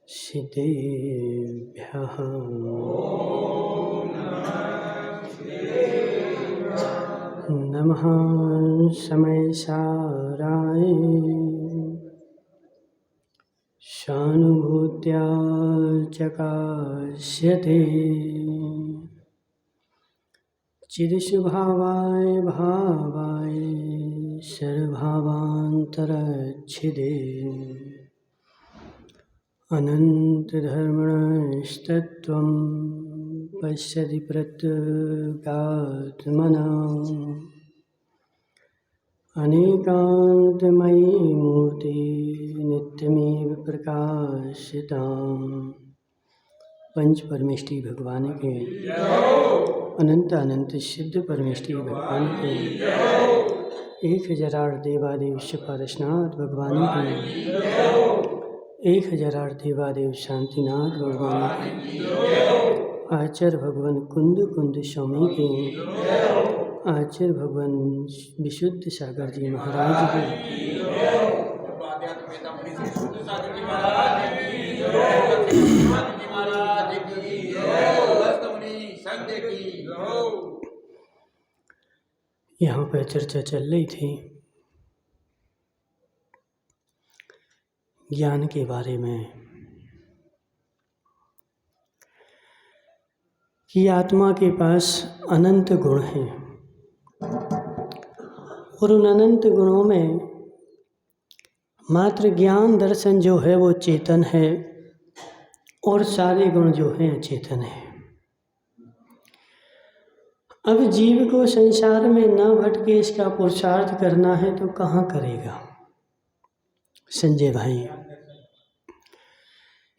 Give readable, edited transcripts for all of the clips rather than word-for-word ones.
सिद्धेभ्यः नमः। समय साराय शानुभूत्या चकास्यते चिदस्वभावाय भावाय सर्वभावान्तरच्छिदे अनन्तधर्मणस्तत्त्वं पश्यति प्रत्यगात्मना अनेकान्तमयी मूर्ति नित्यमेव प्रकाशितां। पंच परमेष्टि भगवान के, अनंत अनंत सिद्ध परमेष्टि भगवान के, 1008 देवादेव पारसनाथ भगवान के, 1008 देवादेव शांतिनाथ भगवान के, आचार्य भगवान कुंद कुंद स्वामी के, आचार्य भगवान विशुद्ध सागर जी महाराज के, यहाँ पर चर्चा चल रही थी ज्ञान के बारे में कि आत्मा के पास अनंत गुण हैं और उन अनंत गुणों में मात्र ज्ञान दर्शन जो है वो चेतन है और सारे गुण जो हैं अचेतन है। अब जीव को संसार में न भटके इसका पुरुषार्थ करना है तो कहाँ करेगा संजय भाई?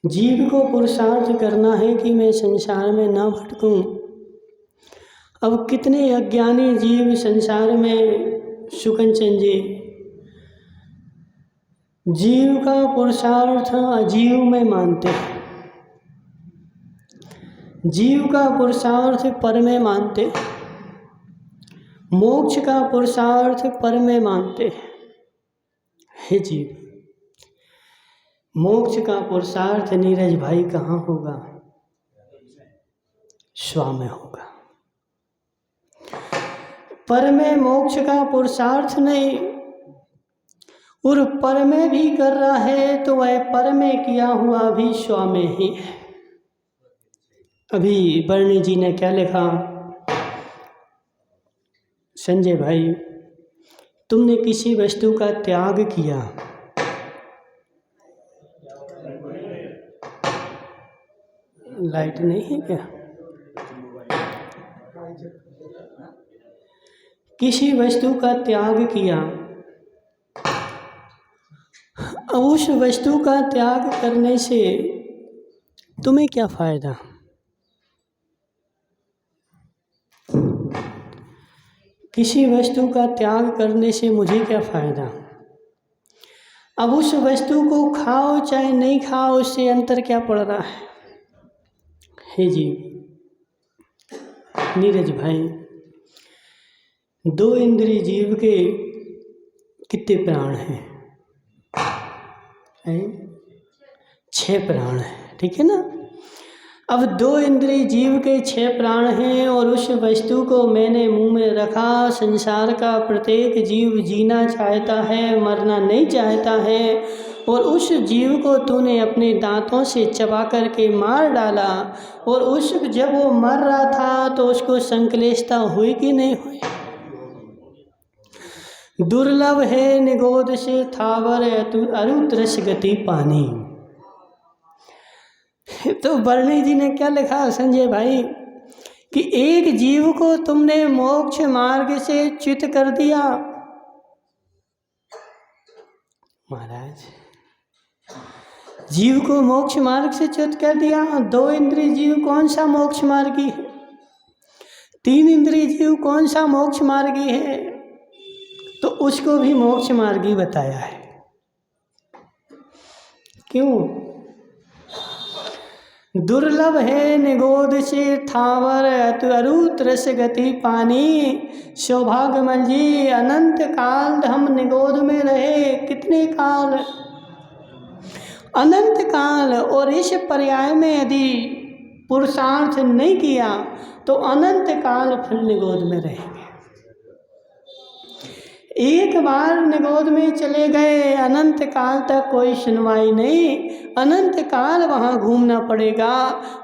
जीव को पुरुषार्थ करना है कि मैं संसार में न भटकूं। अब कितने अज्ञानी जीव संसार में सुकंचन जी, जीव का पुरुषार्थ अजीव में मानते हैं, जीव का पुरुषार्थ पर में मानते, मोक्ष का पुरुषार्थ पर में मानते हैं। जीव मोक्ष का पुरुषार्थ नीरज भाई कहाँ होगा? स्व में होगा। पर में मोक्ष का पुरुषार्थ नहीं, और पर में भी कर रहा है तो वह पर में किया हुआ भी स्व में ही है। अभी बर्णी जी ने क्या लिखा? संजय भाई, तुमने किसी वस्तु का त्याग किया, लाइट नहीं है क्या? किसी वस्तु का त्याग किया, अब उस वस्तु का त्याग करने से तुम्हें क्या फायदा? किसी वस्तु का त्याग करने से मुझे क्या फायदा? अब उस वस्तु को खाओ चाहे नहीं खाओ, उससे अंतर क्या पड़ रहा है? हे जी नीरज भाई, 2 इंद्रिय जीव के कितने प्राण हैं? 6 प्राण हैं, ठीक है ना? अब 2 इंद्रिय जीव के 6 प्राण हैं और उस वस्तु को मैंने मुंह में रखा। संसार का प्रत्येक जीव जीना चाहता है, मरना नहीं चाहता है, और उस जीव को तूने अपने दांतों से चबा करके मार डाला। और उस जब वो मर रहा था तो उसको संक्लेशता हुई कि नहीं हुई? दुर्लभ है निगोद से थावर अरुत रस गति पानी। तो बर्णी जी ने क्या लिखा संजय भाई कि एक जीव को तुमने मोक्ष मार्ग से च्युत कर दिया। महाराज, जीव को मोक्ष मार्ग से च्युत कर दिया। 2 इंद्रिय जीव कौन सा मोक्ष मार्गी है? 3 इंद्रिय जीव कौन सा मोक्ष मार्गी है? तो उसको भी मोक्ष मार्गी बताया है। क्यों? दुर्लभ है निगोद से थावर अरुत रस गति पानी। सौभाग्यमल जी, अनंत काल हम निगोद में रहे। कितने काल? अनंत काल और इस पर्याय में यदि पुरुषार्थ नहीं किया तो अनंत काल फिर निगोद में रहेंगे। एक बार निगोद में चले गए, अनंत काल तक कोई सुनवाई नहीं, अनंत काल वहाँ घूमना पड़ेगा।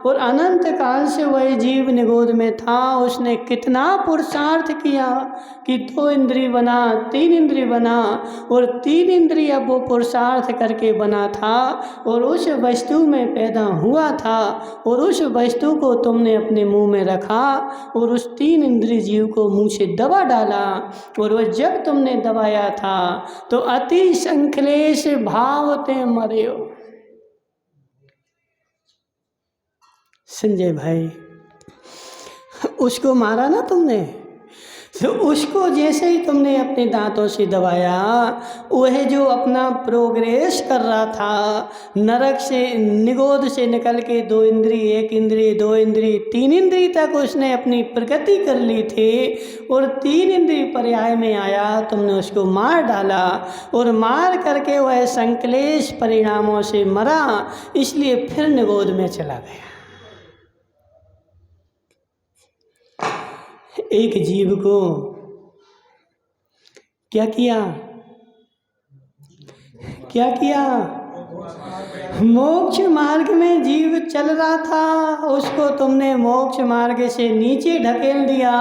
और अनंत काल से वह जीव निगोद में था, उसने कितना पुरुषार्थ किया कि 2 इंद्रिय बना, 3 इंद्रिय बना, और 3 इंद्रिय अब वो पुरुषार्थ करके बना था और उस वस्तु में पैदा हुआ था, और उस वस्तु को तुमने अपने मुंह में रखा और उस 3 इंद्रिय जीव को मुंह से दबा डाला। और वह जब तुमने दबाया था तो अति संक्लेश भाव ते मरे हो। संजय भाई, उसको मारा ना तुमने, तो उसको जैसे ही तुमने अपने दांतों से दबाया, वह जो अपना प्रोग्रेस कर रहा था, नरक से निगोद से निकल के 2 इंद्रिय, 1 इंद्रिय, 2 इंद्रिय, 3 इंद्रिय तक उसने अपनी प्रगति कर ली थी, और 3 इंद्रिय पर्याय में आया, तुमने उसको मार डाला, और मार करके वह संक्लेश परिणामों से मरा, इसलिए फिर निगोद में चला गया। एक जीव को क्या किया, क्या किया? मोक्ष मार्ग में जीव चल रहा था, उसको तुमने मोक्ष मार्ग से नीचे ढकेल दिया।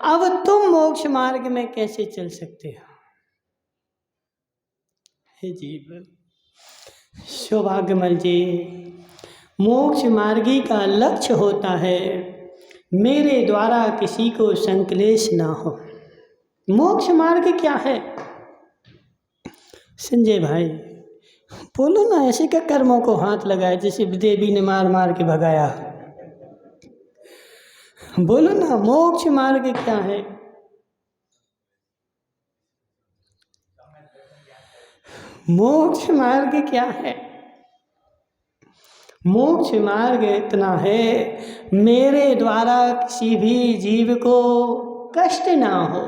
अब तुम मोक्ष मार्ग में कैसे चल सकते हो? हे जीव, सौभाग्यमल जी, मोक्ष मार्गी का लक्ष्य होता है मेरे द्वारा किसी को संक्लेश ना हो। मोक्ष मार्ग क्या है? संजय भाई बोलो ना, ऐसे क्या कर्मों को हाथ लगाए जैसे देवी ने मार मार के भगाया? बोलो ना, मोक्ष मार्ग क्या है? मोक्ष मार्ग क्या है? मोक्ष मार्ग इतना है, मेरे द्वारा किसी भी जीव को कष्ट ना हो,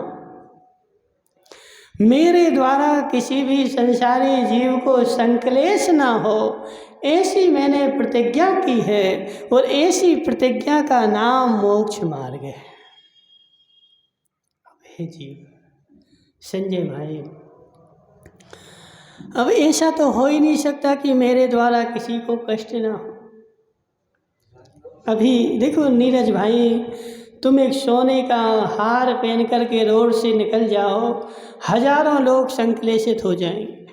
मेरे द्वारा किसी भी संसारी जीव को संक्लेश ना हो, ऐसी मैंने प्रतिज्ञा की है, और ऐसी प्रतिज्ञा का नाम मोक्ष मार्ग है। हे जीव, संजय भाई, अब ऐसा तो हो ही नहीं सकता कि मेरे द्वारा किसी को कष्ट ना हो। अभी देखो नीरज भाई, तुम एक सोने का हार पहन करके रोड से निकल जाओ, हजारों लोग संक्लेशित हो जाएंगे।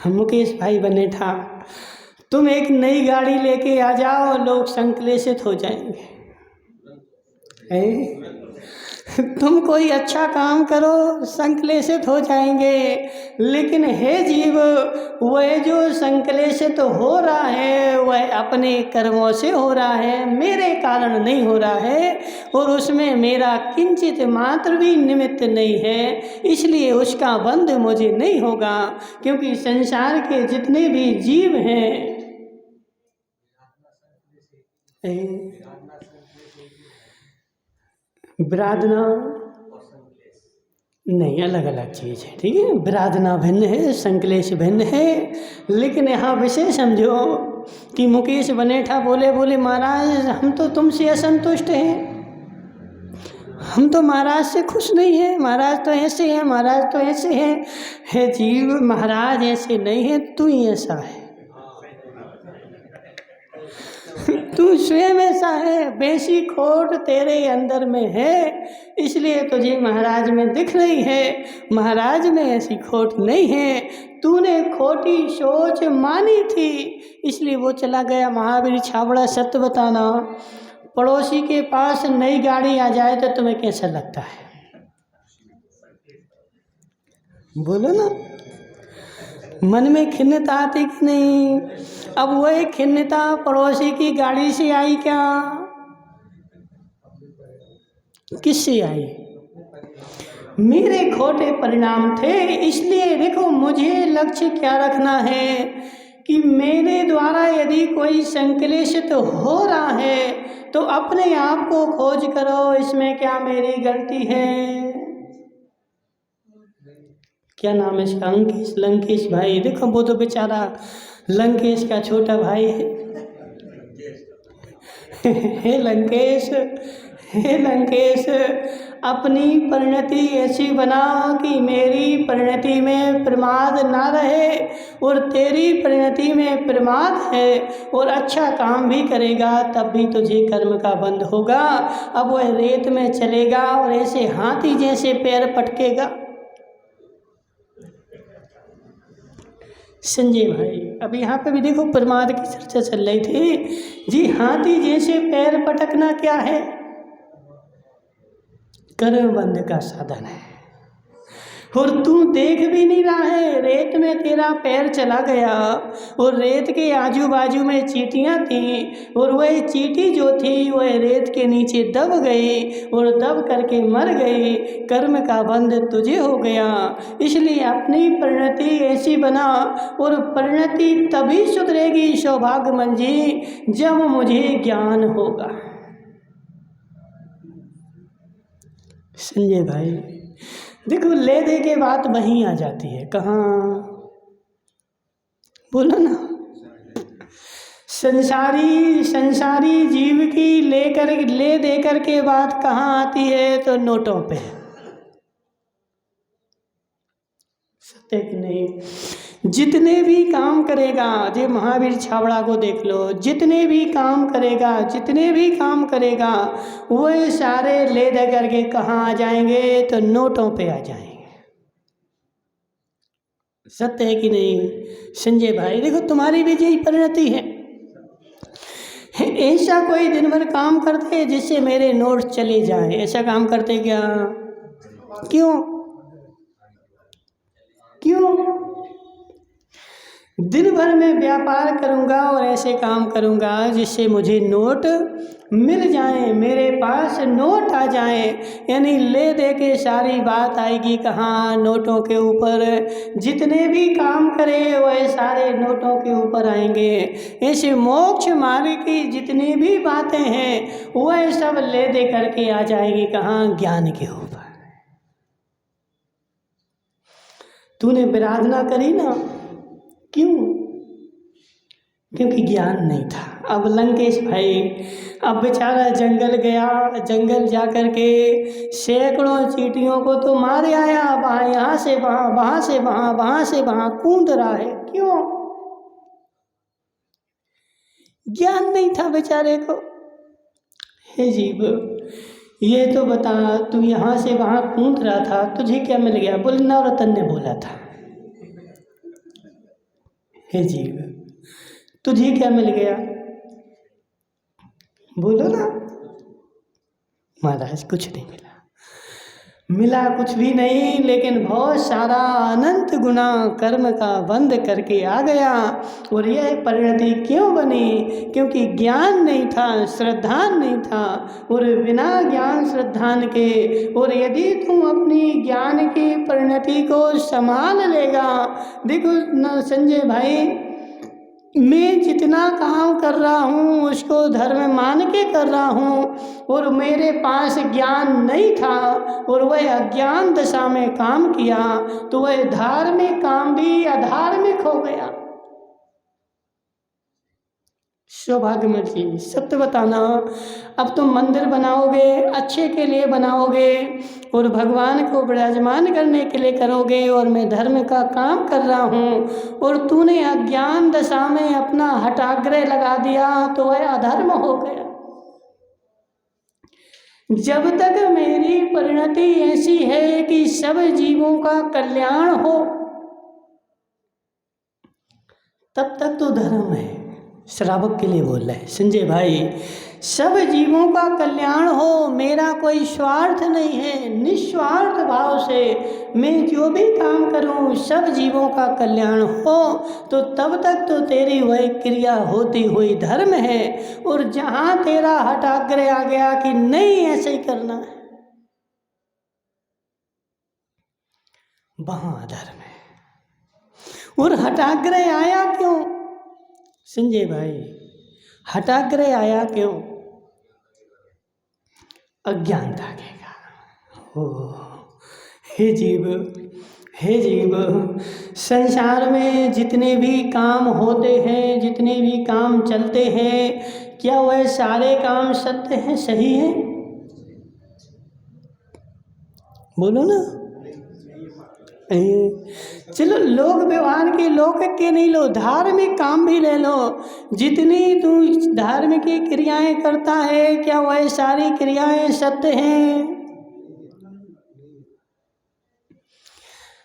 मुकेश भाई बने था, तुम एक नई गाड़ी लेके आ जाओ, लोग संक्लेशित हो जाएंगे। तुम कोई अच्छा काम करो, संक्लेशित हो जाएंगे। लेकिन हे जीव, वह जो संक्लेशित हो रहा है वह अपने कर्मों से हो रहा है, मेरे कारण नहीं हो रहा है, और उसमें मेरा किंचित मात्र भी निमित्त नहीं है, इसलिए उसका बंध मुझे नहीं होगा। क्योंकि संसार के जितने भी जीव हैं, विराधना नहीं, अलग अलग चीज़ है, ठीक है। विराधना भिन्न है, संक्लेश भिन्न है। लेकिन यहाँ विषय समझो कि मुकेश बनेठा बोले महाराज हम तो तुमसे असंतुष्ट हैं, हम तो महाराज से खुश नहीं हैं, महाराज तो ऐसे हैं, महाराज तो ऐसे हैं। हे जीव, महाराज ऐसे नहीं है, तू ही ऐसा है, तू स्वयं ऐसा है, बेसी खोट तेरे अंदर में है, इसलिए तुझे महाराज में दिख रही है। महाराज में ऐसी खोट नहीं है, तूने खोटी सोच मानी थी, इसलिए वो चला गया महावीर छाबड़ा सत्य बताना। पड़ोसी के पास नई गाड़ी आ जाए तो तुम्हें कैसा लगता है? बोलो ना, मन में खिन्नता आती कि नहीं? अब वही खिन्नता पड़ोसी की गाड़ी से आई क्या? किससे आई? मेरे खोटे परिणाम थे। इसलिए देखो, मुझे लक्ष्य क्या रखना है कि मेरे द्वारा यदि कोई संक्लेशित हो रहा है तो अपने आप को खोज करो, इसमें क्या मेरी गलती है? क्या नाम है इसका, अंकेश, लंकेश भाई। देखो वो तो बेचारा लंकेश का छोटा भाई है। हे लंकेश, हे लंकेश, अपनी परिणति ऐसी बनाओ कि मेरी परिणति में प्रमाद ना रहे और तेरी परिणति में प्रमाद है, और अच्छा काम भी करेगा तब भी तुझे कर्म का बंध होगा। अब वह रेत में चलेगा और ऐसे हाथी जैसे पैर पटकेगा। संजय भाई, अब यहाँ पे भी देखो प्रमाद की चर्चा चल रही थी जी। हाथी जैसे पैर पटकना क्या है? कर्म बंध का साधन है। और तू देख भी नहीं रहा है, रेत में तेरा पैर चला गया और रेत के आजू बाजू में चींटियां थी, और वह चींटी जो थी वह रेत के नीचे दब गई और दब करके मर गई। कर्म का बंध तुझे हो गया। इसलिए अपनी परिणति ऐसी बना, और परिणति तभी सुधरेगी सौभाग्यमन जी जब मुझे ज्ञान होगा। संजय भाई देखो, ले दे के बात वहीं आ जाती है। कहाँ? बोलो ना। संसारी जीव की ले दे कर के बात कहाँ आती है? तो नोटों पे। सत्य कि नहीं? जितने भी काम करेगा, जो महावीर छाबड़ा को देख लो, जितने भी काम करेगा वह सारे ले दे करके कहाँ आ जाएंगे? तो नोटों पे आ जाएंगे। सत्य है कि नहीं? संजय भाई देखो, तुम्हारी भी यही परिणति है। ऐसा कोई दिन भर काम करते जिससे मेरे नोट चले जाएं? ऐसा काम करते क्या? क्यों? दिन भर में व्यापार करूंगा और ऐसे काम करूंगा जिससे मुझे नोट मिल जाए, मेरे पास नोट आ जाए। यानी ले दे के सारी बात आएगी कहाँ? नोटों के ऊपर। जितने भी काम करे वह सारे नोटों के ऊपर आएंगे। ऐसे मोक्ष मार्ग की जितनी भी बातें हैं वह सब ले दे करके आ जाएगी कहाँ? ज्ञान के ऊपर। तूने विराधना करी ना, क्यों? क्योंकि ज्ञान नहीं था। अब लंकेश भाई, अब बेचारा जंगल गया, जंगल जा कर के सैकड़ों चींटियों को तो मार आया। वहाँ यहाँ से वहाँ, वहाँ से वहाँ, वहाँ से वहाँ कूद रहा है। क्यों? ज्ञान नहीं था बेचारे को। हे जीव, ये तो बता, तू यहाँ से वहाँ कूद रहा था, तुझे क्या मिल गया? बोले नवरतन ने बोला था। हे जीव, तुझे क्या मिल गया? बोलो ना। महाराज कुछ नहीं मिला कुछ भी नहीं, लेकिन बहुत सारा अनंत गुना कर्म का बंध करके आ गया। और यह परिणति क्यों बनी? क्योंकि ज्ञान नहीं था, श्रद्धान नहीं था। और बिना ज्ञान श्रद्धान के, और यदि तुम अपनी ज्ञान की परिणति को संभाल लेगा। देखो संजय भाई, मैं जितना काम कर रहा हूँ उसको धर्म मान के कर रहा हूँ, और मेरे पास ज्ञान नहीं था और वह अज्ञान दशा में काम किया, तो वह धार्मिक काम भी अधार्मिक हो गया। सौभाग्यमत जी, सत्य बताना। अब तुम मंदिर बनाओगे, अच्छे के लिए बनाओगे और भगवान को विराजमान करने के लिए करोगे, और मैं धर्म का काम कर रहा हूँ, और तूने अज्ञान दशा में अपना हठाग्रह लगा दिया, तो वह अधर्म हो गया। जब तक मेरी परिणति ऐसी है कि सब जीवों का कल्याण हो, तब तक तो धर्म है। श्रावक के लिए बोल रहे हैं संजय भाई, सब जीवों का कल्याण हो, मेरा कोई स्वार्थ नहीं है। निस्वार्थ भाव से मैं जो भी काम करूं सब जीवों का कल्याण हो, तो तब तक तो तेरी वह क्रिया होती हुई धर्म है। और जहां तेरा हठाग्रह आ गया कि नहीं ऐसे ही करना है, वहां अधर्म है। और हठाग्रह आया क्यों संजय भाई? हठाग्रह आया क्यों? अज्ञानता के कारण। हे जीव, हे जीव, संसार में जितने भी काम होते हैं, जितने भी काम चलते हैं, क्या वह सारे काम सत्य हैं, सही हैं? बोलो ना। चलो लोक व्यवहार के, लौकिक के नहीं लो, धार्मिक काम भी ले लो। जितनी तू धार्मिक क्रियाएं करता है, क्या वह सारी क्रियाएं सत्य हैं?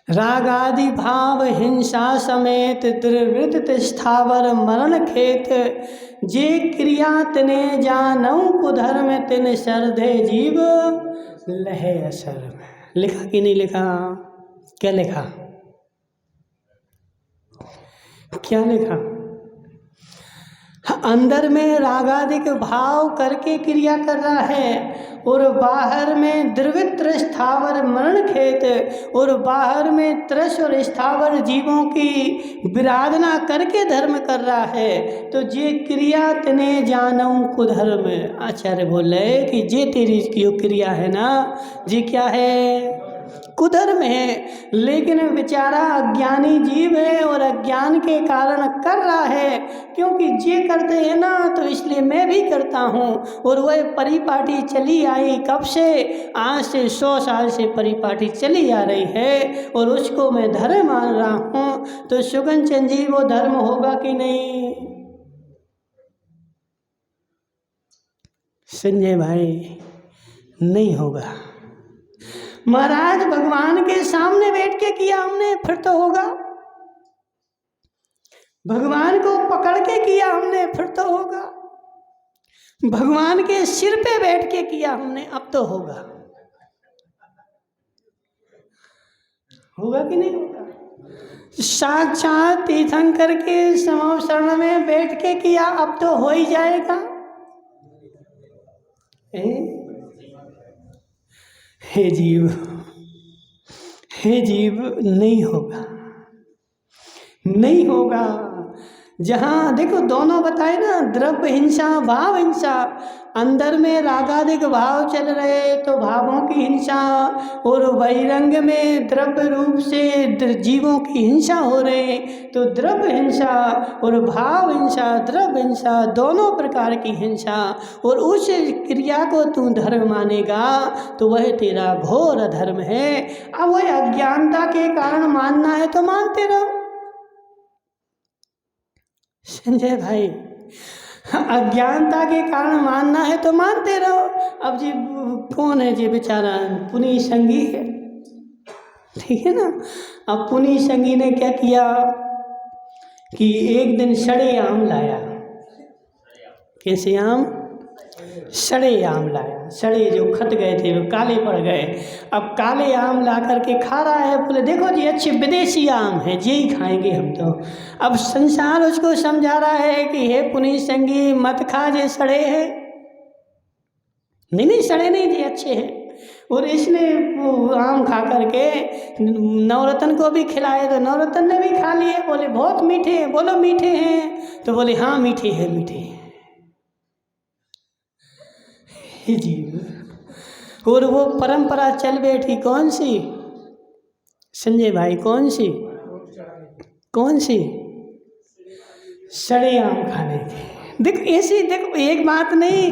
राग आदि भाव हिंसा समेत द्रवृत स्थावर मरण खेत, जे क्रिया तने जानऊ कुधर्म तिन श्रद्धे जीव लहे असर में। लिखा कि नहीं लिखा? क्या लिखा? क्या लिखा? अंदर में रागादिक भाव करके क्रिया कर रहा है, और बाहर में द्रवित स्थावर मरण खेत, और बाहर में त्रस और स्थावर जीवों की विराधना करके धर्म कर रहा है। तो जे क्रिया तने जानऊं कुधर्म, आचार्य बोले कि जे तेरी जो क्रिया है ना, जे क्या है? कुधर्म है। लेकिन बेचारा अज्ञानी जीव है और अज्ञान के कारण कर रहा है, क्योंकि जे करते हैं ना तो इसलिए मैं भी करता हूँ। और वह परिपाटी चली आई कब से? आज से 100 साल से परिपाटी चली आ रही है, और उसको मैं धर्म मान रहा हूँ। तो सुगन चंद जी, वो धर्म होगा कि नहीं? संजय भाई, नहीं होगा। महाराज भगवान के सामने बैठ के किया हमने, फिर तो होगा। भगवान को पकड़ के किया हमने, फिर तो होगा। भगवान के सिर पे बैठ के किया हमने, अब तो होगा। होगा कि नहीं होगा? साक्षात तीर्थंकर के समावसरण में बैठ के किया, अब तो हो ही जाएगा। हे जीव, हे जीव, नहीं होगा, नहीं होगा। जहाँ देखो दोनों बताए ना, द्रव्य हिंसा, भाव हिंसा। अंदर में रागादिक भाव चल रहे तो भावों की हिंसा, और बहिरंग में द्रव्य रूप से जीवों की हिंसा हो रहे तो द्रव्य हिंसा और भाव हिंसा, द्रव्य हिंसा, दोनों प्रकार की हिंसा। और उस क्रिया को तू धर्म मानेगा तो वह तेरा घोर अधर्म है। अब वह अज्ञानता के कारण मानना है तो मानते रहो। संजय भाई, अज्ञानता के कारण मानना है तो मानते रहो। अब जी कौन है जी? बेचारा पुनीत संगी है, ठीक है ना। अब पुनीत संगी ने क्या किया कि एक दिन सड़े आम लाया। कैसे आम? सड़े आम लाया। सड़े जो खत गए थे वो काले पड़ गए। अब काले आम ला करके खा रहा है। बोले देखो जी, अच्छे विदेशी आम है, ये ही खाएंगे हम तो। अब संसार उसको समझा रहा है कि हे पुनीत संगी, मत खा, ये सड़े हैं। नहीं नहीं, सड़े नहीं, ये अच्छे हैं। और इसने वो आम खा करके नवरत्न को भी खिलाए तो नवरत्न ने भी खा लिए। बोले बहुत मीठे हैं। बोलो मीठे हैं? तो बोले हाँ मीठे हैं, मीठे हैं। जीव, और वो परंपरा चल बैठी कौन सी? संजय भाई, कौन सी? कौन सी? सड़े आम खाने की। देखो ऐसी, देखो एक बात नहीं,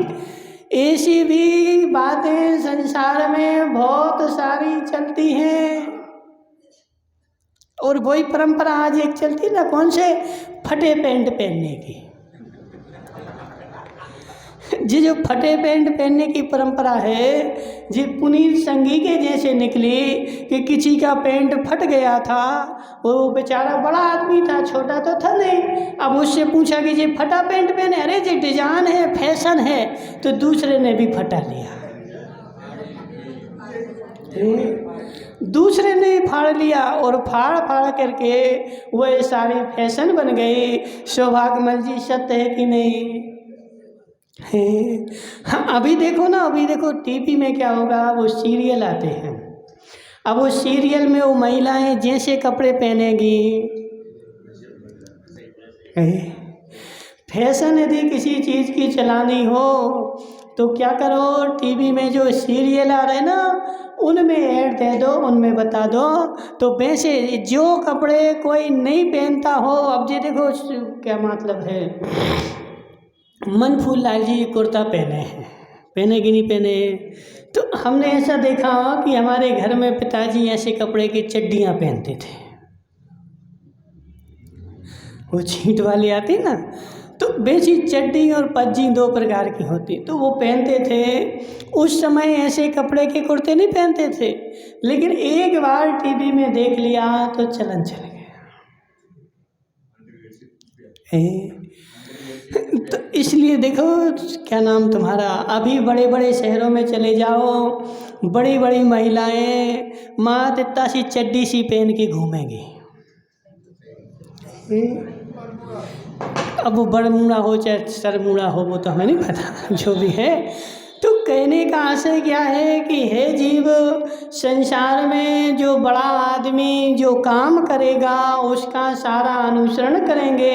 ऐसी भी बातें संसार में बहुत सारी चलती हैं। और वही परंपरा आज एक चलती ना, कौन से? फटे पैंट पहनने की। जी जो फटे पैंट पहनने की परंपरा है, जी पुनीत संगी के जैसे निकली कि किसी का पैंट फट गया था। वो बेचारा बड़ा आदमी था, छोटा तो था नहीं। अब उससे पूछा कि जी फटा पैंट पहने? अरे जी डिजाइन है, फैशन है। तो दूसरे ने भी फटा लिया, दूसरे ने फाड़ लिया, और फाड़ करके वह सारी फैशन बन गई। सौभाग्यमल जी, सत्य है कि नहीं? हाँ, अभी देखो ना, अभी देखो टीवी में क्या होगा, वो सीरियल आते हैं। अब वो सीरियल में वो महिलाएं जैसे कपड़े पहनेगी, फैशन यदि किसी चीज़ की चलानी हो तो क्या करो, टीवी में जो सीरियल आ रहे ना उनमें ऐड दे दो, उनमें बता दो। तो वैसे जो कपड़े कोई नहीं पहनता हो, अब ये देखो क्या मतलब है, मनफूल लाल जी कुर्ता पहने हैं, पहने कि नहीं पहने? तो हमने ऐसा देखा कि हमारे घर में पिताजी ऐसे कपड़े की चड्डियाँ पहनते थे, वो छींट वाली आती ना, तो वैसी चड्डी और पज्जी दो प्रकार की होती, तो वो पहनते थे। उस समय ऐसे कपड़े के कुर्ते नहीं पहनते थे, लेकिन एक बार टीवी में देख लिया तो चलन चल गया। तो इसलिए देखो, क्या नाम तुम्हारा, अभी बड़े बड़े शहरों में चले जाओ, बड़ी बड़ी महिलाएं मात इतना सी चड्डी सी पहन के घूमेंगी। अब वो बड़मूड़ा हो चाहे सरमूड़ा हो, वो तो हमें नहीं पता, जो भी है। तो कहने का आशय क्या है कि हे जीव, संसार में जो बड़ा आदमी जो काम करेगा उसका सारा अनुसरण करेंगे।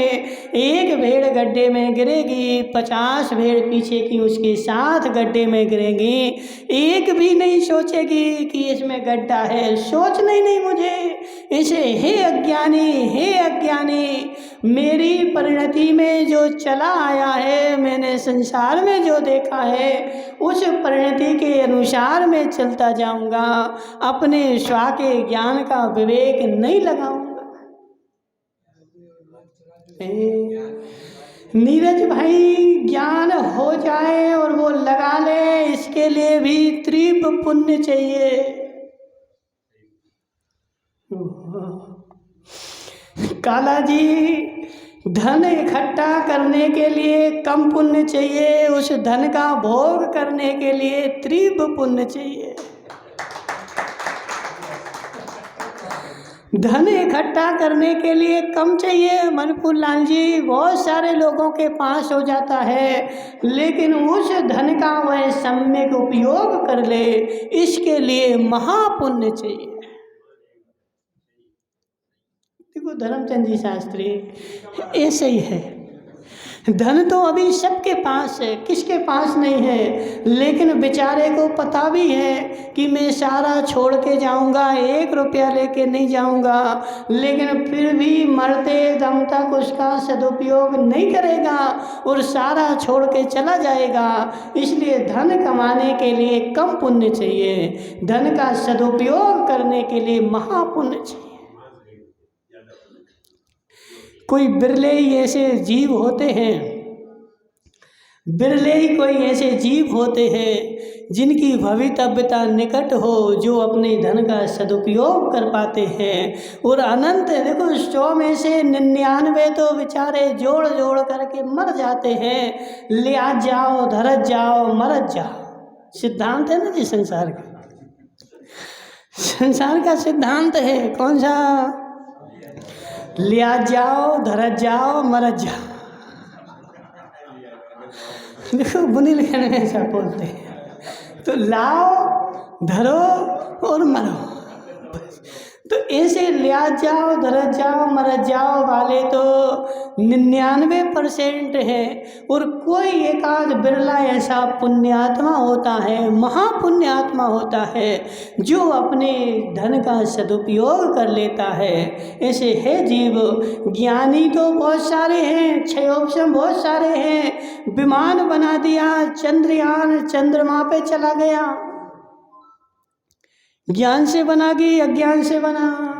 एक भेड़ गड्ढे में गिरेगी, 50 भेड़ पीछे की उसके साथ गड्ढे में गिरेंगी, एक भी नहीं सोचेगी कि इसमें गड्ढा है, सोचना ही नहीं मुझे इसे। हे अज्ञानी, मेरी परिणति में जो चला आया है, मैंने संसार में जो देखा है उस परिणति के अनुसार मैं चलता जाऊंगा, अपने स्वा के ज्ञान का विवेक नहीं लगाऊंगा। नीरज भाई, ज्ञान हो जाए और वो लगा ले, इसके लिए भी तीव्र पुण्य चाहिए। काला जी, धन इकट्ठा करने के लिए कम पुण्य चाहिए, उस धन का भोग करने के लिए तीव्र पुण्य चाहिए। धन इकट्ठा करने के लिए कम चाहिए मनफूल लाल जी, बहुत सारे लोगों के पास हो जाता है, लेकिन उस धन का वह सम्यक उपयोग कर ले, इसके लिए महापुण्य चाहिए। देखो धर्मचंद जी शास्त्री ऐसे ही है, धन तो अभी सबके पास है, किसके पास नहीं है, लेकिन बेचारे को पता भी है कि मैं सारा छोड़ के जाऊंगा, 1 रुपया लेके नहीं जाऊंगा, लेकिन फिर भी मरते दम तक उसका सदुपयोग नहीं करेगा और सारा छोड़ के चला जाएगा। इसलिए धन कमाने के लिए कम पुण्य चाहिए, धन का सदुपयोग करने के लिए महापुण्य चाहिए। कोई बिरले ही ऐसे जीव होते हैं, बिरले ही कोई ऐसे जीव होते हैं जिनकी भवितव्यता निकट हो, जो अपने धन का सदुपयोग कर पाते हैं। और अनंत देखो 100 में से 99 तो बेचारे जोड़ जोड़ करके मर जाते हैं। लिया जाओ, धरत जाओ, मरत जाओ, सिद्धांत है ना जी संसार का। संसार का सिद्धांत है कौन सा? लिया जाओ, धरत जाओ, मरत जाओ। देखो बुंदेलखंड में ऐसा बोलते हैं, तो लाओ, धरो और मरो। तो ऐसे लिया जाओ, धरत जाओ, मरत जाओ वाले तो 99% है, और कोई एकाध बिरला ऐसा पुण्यात्मा होता है, महापुण्यात्मा होता है, जो अपने धन का सदुपयोग कर लेता है। ऐसे है जीव। ज्ञानी तो बहुत सारे हैं, क्षयोपम बहुत सारे हैं, विमान बना दिया, चंद्रयान चंद्रमा पे चला गया, ज्ञान से बना कि अज्ञान से बना?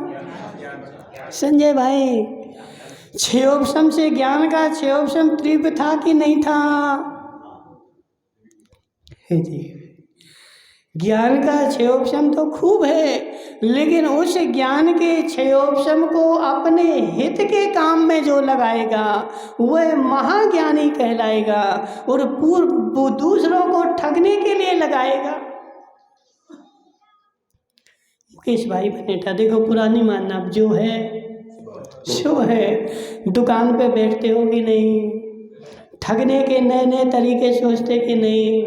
संजय भाई, क्षयोपम से ज्ञान का क्षयोपम तीव्र था कि नहीं था? है जी, ज्ञान का क्षयोपम तो खूब है, लेकिन उस ज्ञान के क्षयोपम को अपने हित के काम में जो लगाएगा वह महाज्ञानी कहलाएगा, और दूसरों को ठगने के लिए लगाएगा। मुकेश भाई बनेठा, देखो पुरानी मानना जो है सो है, दुकान पे बैठते हो कि नहीं, ठगने के नए नए तरीके सोचते कि नहीं।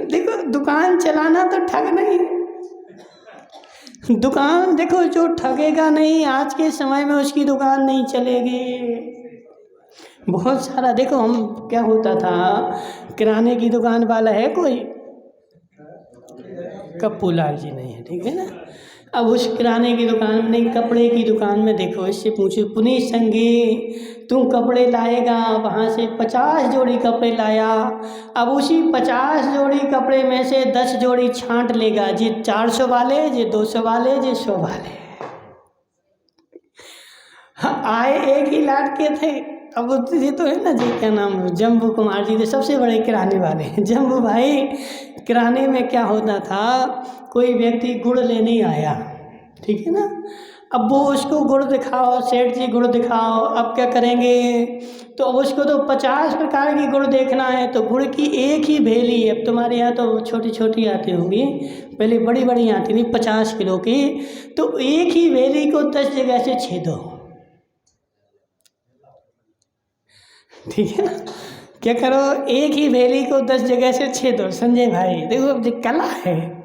देखो दुकान चलाना तो ठग नहीं, दुकान देखो जो ठगेगा नहीं आज के समय में उसकी दुकान नहीं चलेगी। बहुत सारा देखो, हम क्या होता था, किराने की दुकान वाला है कोई, कप्पू लाल जी नहीं है, ठीक है ना। अब उस किराने की दुकान में नहीं, कपड़े की दुकान में देखो, इससे पूछो पुनीत संगी तू कपड़े लाएगा, वहाँ से 50 जोड़ी कपड़े लाया। अब उसी 50 जोड़ी कपड़े में से 10 जोड़ी छांट लेगा, जी 400 वाले, जी 200 वाले, जी 100 वाले। हाँ, आए एक ही लाट के थे। अब ये तो है ना जी, क्या नाम, जम्बू कुमार जी थे सबसे बड़े किराने वाले। जम्बू भाई किराने में क्या होता था, कोई व्यक्ति गुड़ लेने आया, ठीक है ना। अब वो उसको गुड़ दिखाओ, सेठ जी गुड़ दिखाओ, अब क्या करेंगे, तो अब उसको तो 50 प्रकार की गुड़ देखना है, तो गुड़ की एक ही भेली, अब तुम्हारे यहाँ तो छोटी छोटी आती होंगी, पहले बड़ी बड़ी आती थी 50 किलो की, तो एक ही भेली को 10 जगह से छेदो, ठीक है ना। क्या करो, एक ही भेली को 10 जगह से छेदो। संजय भाई देखो, अब जो कला है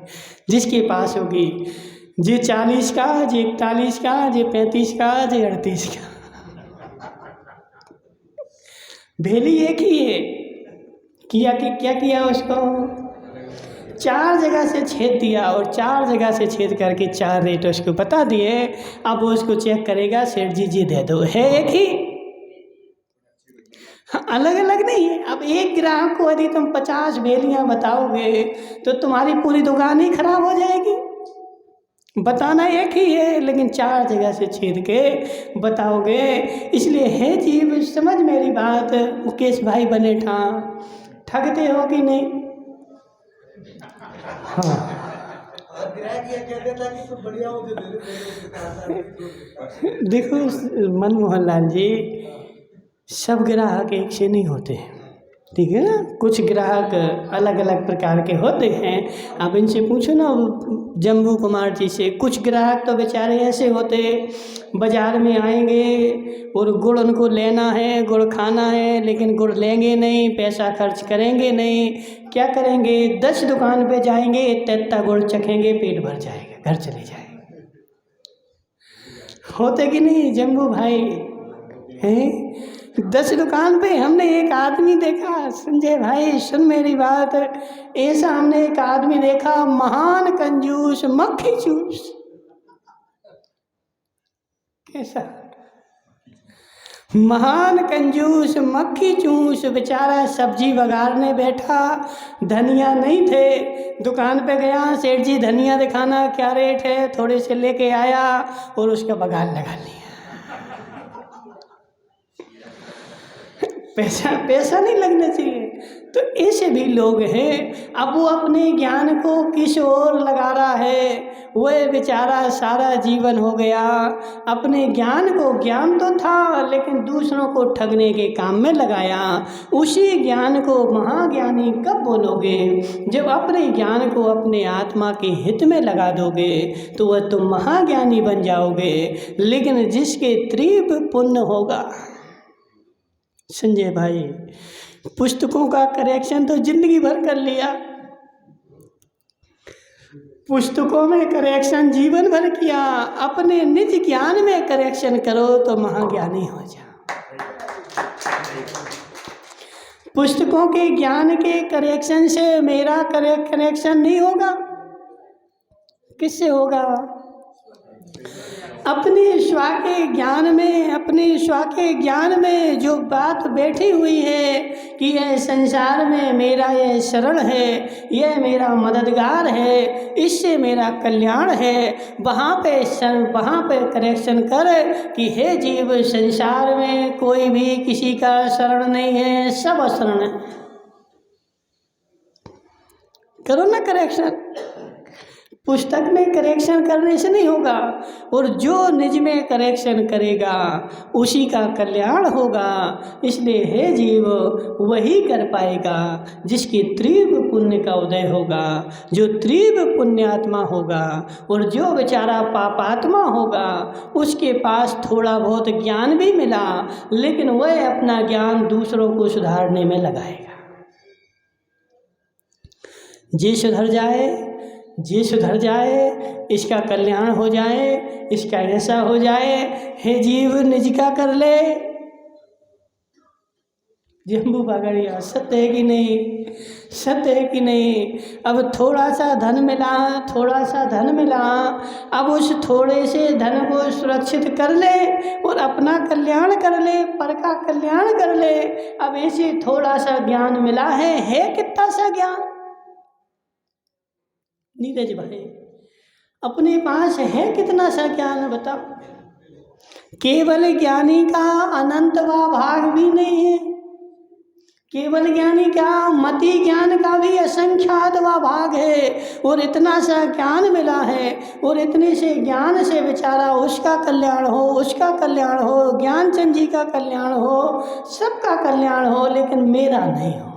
जिसके पास होगी, जी 40 का, जी 41 का, जी 35 का, जी 38 का, भेली एक ही है। किया कि क्या किया, उसको 4 जगह से छेद दिया, और 4 जगह से छेद करके 4 रेट उसको बता दिए। अब वो उसको चेक करेगा, सेठ जी दे दो, है एक ही, अलग अलग नहीं है। अब एक ग्राहक को यदि तुम 50 भेलियां बताओगे तो तुम्हारी पूरी दुकान ही खराब हो जाएगी। बताना एक ही है, लेकिन 4 जगह से छेद के बताओगे। इसलिए है जीव, समझ मेरी बात, मुकेश भाई बने ठगते हो कि नहीं। हाँ देखो मनमोहन लाल जी, सब ग्राहक एक से नहीं होते, ठीक है ना। कुछ ग्राहक अलग अलग प्रकार के होते हैं। आप इनसे पूछो ना, जम्बू कुमार जी से, कुछ ग्राहक तो बेचारे ऐसे होते, बाजार में आएंगे और गुड़ उनको लेना है, गुड़ खाना है, लेकिन गुड़ लेंगे नहीं, पैसा खर्च करेंगे नहीं। क्या करेंगे, 10 दुकान पे जाएंगे, इतना गुड़ चखेंगे, पेट भर जाएगा, घर चले जाएंगे। होते कि नहीं जम्बू भाई, हैं 10 दुकान पे। हमने एक आदमी देखा, संजय भाई सुन मेरी बात, ऐसा हमने एक आदमी देखा, महान कंजूस, मक्खी चूस। कैसा महान कंजूस, मक्खी चूस, बेचारा सब्जी बघारने बैठा, धनिया नहीं थे, दुकान पे गया, सेठ जी धनिया दिखाना, क्या रेट है, थोड़े से लेके आया और उसका बघार लगा लिया। पैसा नहीं लगना चाहिए। तो ऐसे भी लोग हैं। अब वो अपने ज्ञान को किस ओर लगा रहा है, वह बेचारा सारा जीवन हो गया अपने ज्ञान को, ज्ञान तो था लेकिन दूसरों को ठगने के काम में लगाया। उसी ज्ञान को महाज्ञानी कब बोलोगे, जब अपने ज्ञान को अपने आत्मा के हित में लगा दोगे तो वह तुम महाज्ञानी बन जाओगे। लेकिन जिसके तीव्र पुण्य होगा, संजय भाई पुस्तकों का करेक्शन तो जिंदगी भर कर लिया, पुस्तकों में करेक्शन जीवन भर किया, अपने निज ज्ञान में करेक्शन करो तो महाज्ञानी हो जाओ। पुस्तकों के ज्ञान के करेक्शन से मेरा करेक्शन नहीं होगा, किससे होगा? अपने स्व के ज्ञान में, अपने स्व के ज्ञान में जो बात बैठी हुई है कि यह संसार में मेरा यह शरण है, यह मेरा मददगार है, इससे मेरा कल्याण है, वहाँ पे करेक्शन कर कि हे जीव, संसार में कोई भी किसी का शरण नहीं है, सब अशरण है। करो ना करेक्शन। पुस्तक में करेक्शन करने से नहीं होगा, और जो निज में करेक्शन करेगा उसी का कल्याण होगा। इसलिए हे जीव, वही कर पाएगा जिसकी तीव्र पुण्य का उदय होगा, जो तीव्र पुण्यात्मा होगा। और जो बेचारा पापात्मा होगा उसके पास थोड़ा बहुत ज्ञान भी मिला, लेकिन वह अपना ज्ञान दूसरों को सुधारने में लगाएगा। जी सुधर जाए, इसका कल्याण हो जाए, इसका ऐसा हो जाए, हे जीव निज का कर ले। जम्बू बागड़िया सत्य है कि नहीं? सत्य है कि नहीं। अब थोड़ा सा धन मिला, थोड़ा सा धन मिला, अब उस थोड़े से धन को सुरक्षित कर ले और अपना कल्याण कर ले, पर का कल्याण कर ले। अब ऐसे थोड़ा सा ज्ञान मिला है कितना सा ज्ञान नीरज भाई, अपने पास है कितना सा ज्ञान बताओ। केवल ज्ञानी का अनंत वा भाग भी नहीं है, केवल ज्ञानी का मति ज्ञान का भी असंख्यात वा भाग है। और इतना सा ज्ञान मिला है और इतने से ज्ञान से बेचारा उसका कल्याण हो, उसका कल्याण हो, ज्ञानचंद जी का कल्याण हो, सबका कल्याण हो, लेकिन मेरा नहीं हो।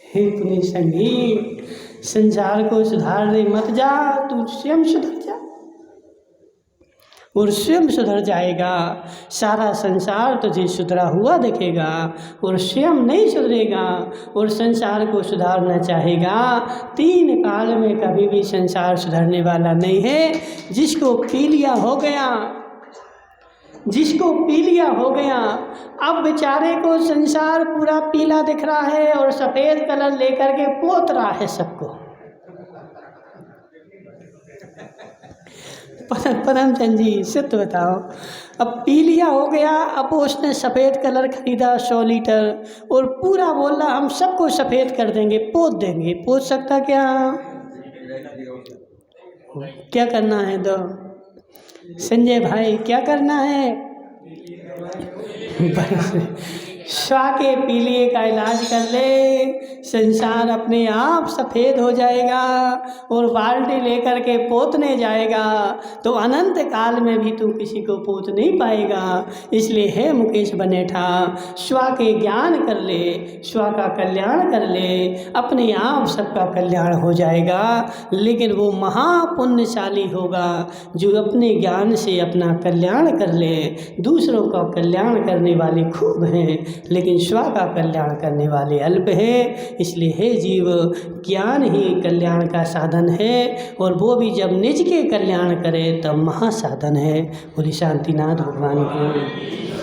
हे पुण्य संगी, संसार को सुधारने मत जा, तू स्वयं सुधर जा और स्वयं सुधर जाएगा। सारा संसार तुझे सुधरा हुआ दिखेगा और स्वयं नहीं सुधरेगा और संसार को सुधारना चाहेगा। 3 काल में कभी भी संसार सुधरने वाला नहीं है। जिसको पी लिया हो गया, जिसको पी लिया हो गया, अब बेचारे को संसार पूरा पीला दिख रहा है और सफ़ेद कलर लेकर के पोत रहा है सबको। परमचंद जी सत्य बताओ, अब पी लिया हो गया, अब उसने सफ़ेद कलर खरीदा 100 लीटर और पूरा बोला हम सबको सफ़ेद कर देंगे, पोत देंगे। पोत सकता क्या? क्या करना है तो संजय भाई, क्या करना है? स्वा के पीलिए का इलाज कर ले, संसार अपने आप सफ़ेद हो जाएगा और बाल्टी लेकर के पोतने जाएगा तो अनंत काल में भी तू किसी को पोत नहीं पाएगा। इसलिए है मुकेश बनेठा, स्वा के ज्ञान कर ले, स्वा का कल्याण कर ले, अपने आप सबका कल्याण हो जाएगा। लेकिन वो महापुण्यशाली होगा जो अपने ज्ञान से अपना कल्याण कर ले। दूसरों का कल्याण करने वाले खूब हैं, लेकिन स्व का कल्याण करने वाले अल्प हैं। इसलिए हे जीव, ज्ञान ही कल्याण का साधन है और वो भी जब निज के कल्याण करे तब महासाधन है। बोली शांतिनाथ भगवान की।